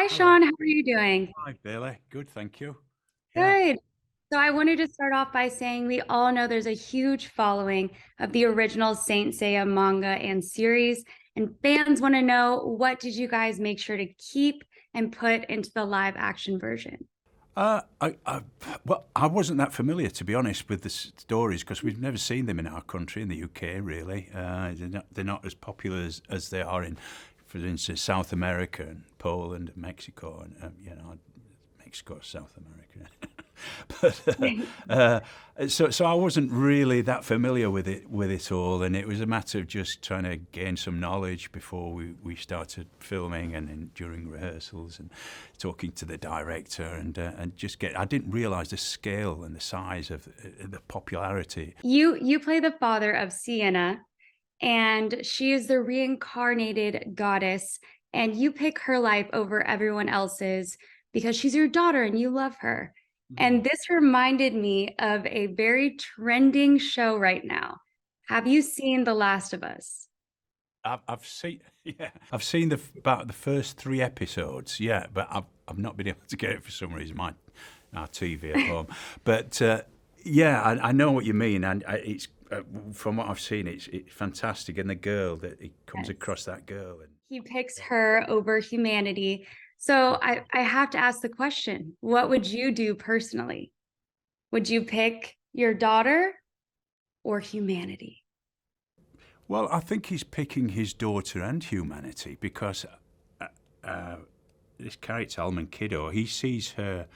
Hi, Hello. Sean. How are you doing? Hi, Billy. Good, thank you. Yeah. Good. So I wanted to start off by saying we all know there's a huge following of the original Saint Seiya manga and series, and fans want to know what did you guys make sure to keep and put into the live action version? Well, I wasn't that familiar, to be honest, with the stories because we've never seen them in our country, in the UK, really. They're not as popular as they are in, for instance, South America and Poland and Mexico, and Mexico, South America. but so I wasn't really that familiar with it all, and it was a matter of just trying to gain some knowledge before we started filming and during rehearsals and talking to the director and just get. I didn't realise the scale and the size of the popularity. You play the father of Sienna, and she is the reincarnated goddess, and you pick her life over everyone else's because she's your daughter and you love her. And this reminded me of a very trending show right now. Have you seen The Last of Us? I've seen yeah, I've seen about the first three episodes, yeah, but I've not been able to get it for some reason. Our TV at home, but yeah, I know what you mean, and it's from what I've seen, it's fantastic, and the girl that he comes Yes. across that girl, and He picks her over humanity. So I have to ask the question, what would you do personally? Would you pick your daughter or humanity? well, I think he's picking his daughter and humanity because this character Alman Kiddo, he sees her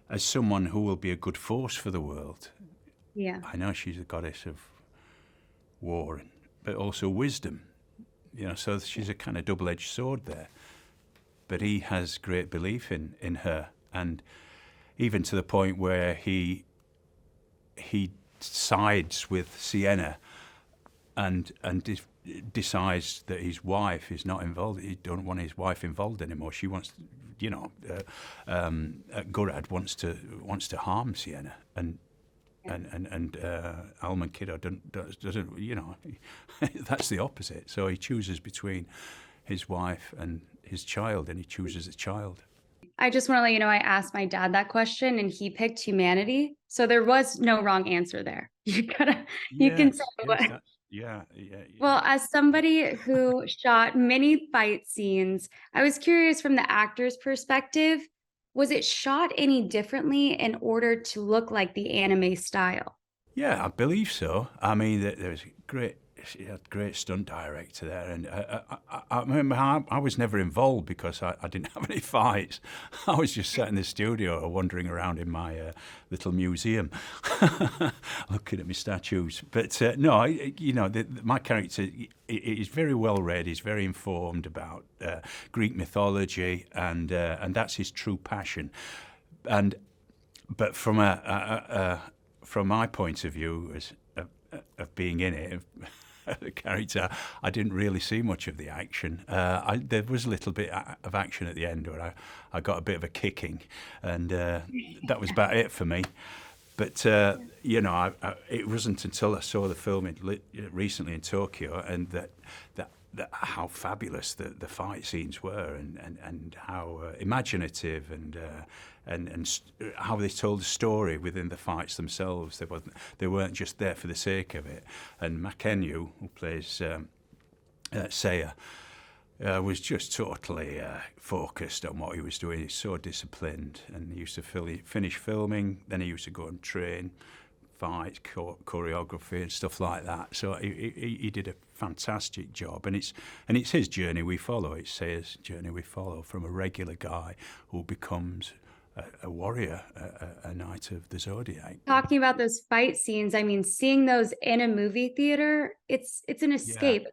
as someone who will be a good force for the world. Yeah. I know she's a goddess of war, but also wisdom. So she's a kind of double-edged sword there. But he has great belief in her, and even to the point where he sides with Sienna and decides that his wife is not involved. He don't want his wife involved anymore. She wants, Gurad wants to harm Sienna, and Alman Kiddo doesn't that's the opposite. So he chooses between his wife and his child, and he chooses the child. I just want to let you know I asked my dad that question and he picked humanity. So there was no wrong answer there. You can say Yes, yes, what. that, yeah, yeah, Well, as somebody who shot many fight scenes, I was curious from the actor's perspective, was it shot any differently in order to look like the anime style? yeah. I believe so. I mean, there was great. She had a great stunt director there, and I remember I was never involved because I didn't have any fights. I was just sat in the studio or wandering around in my little museum, looking at my statues. But no, my character is very well read. He's very informed about Greek mythology, and that's his true passion. And but from my point of view as of being in it, the character, I didn't really see much of the action. There was a little bit of action at the end where I got a bit of a kicking, and that was about it for me. But it wasn't until I saw the film recently in Tokyo, and that how fabulous the fight scenes were, and how imaginative and how they told the story within the fights themselves. They weren't just there for the sake of it. And Makenyu, who plays Seiya, was just totally focused on what he was doing. He's so disciplined, and he used to finish filming, then he used to go and train, fight, choreography, and stuff like that. So he did a fantastic job, and it's his journey we follow. It's Seiya's journey we follow, from a regular guy who becomes a warrior, a Knight of the Zodiac. Talking about those fight scenes, I mean, seeing those in a movie theater, it's an Yeah. escape,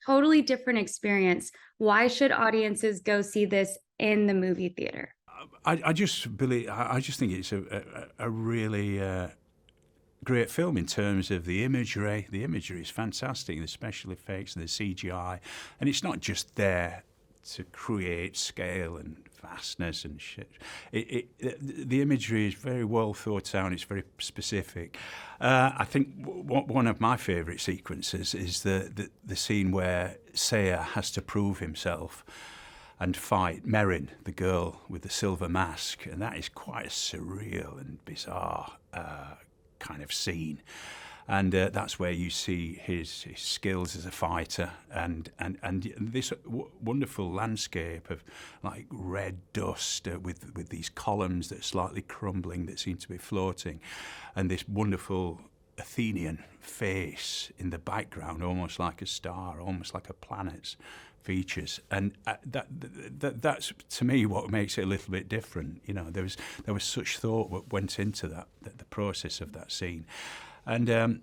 totally different experience. Why should audiences go see this in the movie theater? I just believe. I just think it's a really great film in terms of the imagery. The imagery is fantastic, the special effects and the CGI, and it's not just there to create scale and vastness and shit. The imagery is very well thought out. It's very specific. I think one of my favourite sequences is the scene where Seiya has to prove himself. and fight Merrin, the girl with the silver mask, and that is quite a surreal and bizarre kind of scene. And that's where you see his skills as a fighter, and this wonderful landscape of like red dust with these columns that are slightly crumbling that seem to be floating, and this wonderful Athenian face in the background, almost like a star, almost like a planet's features, and that's to me what makes it a little bit different. You know, there was such thought what went into the process of that scene, and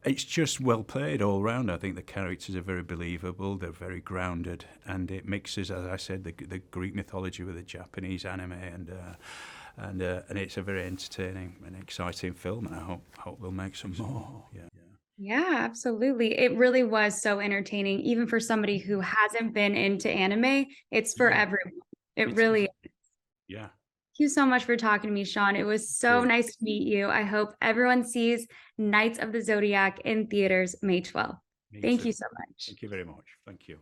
it's just well played all round. I think the characters are very believable. They're very grounded, and it mixes, as I said, the Greek mythology with the Japanese anime, and it's a very entertaining and exciting film. And I hope we'll make some more. Yeah. Yeah, absolutely. It really was so entertaining, even for somebody who hasn't been into anime. It's for Yeah, everyone. It it really is. is. Yeah. Thank you so much for talking to me, Sean. It was so Good. nice to meet you. I hope everyone sees Knights of the Zodiac in theaters May 12th. Me Thank too. you so much. Thank you very much. Thank you.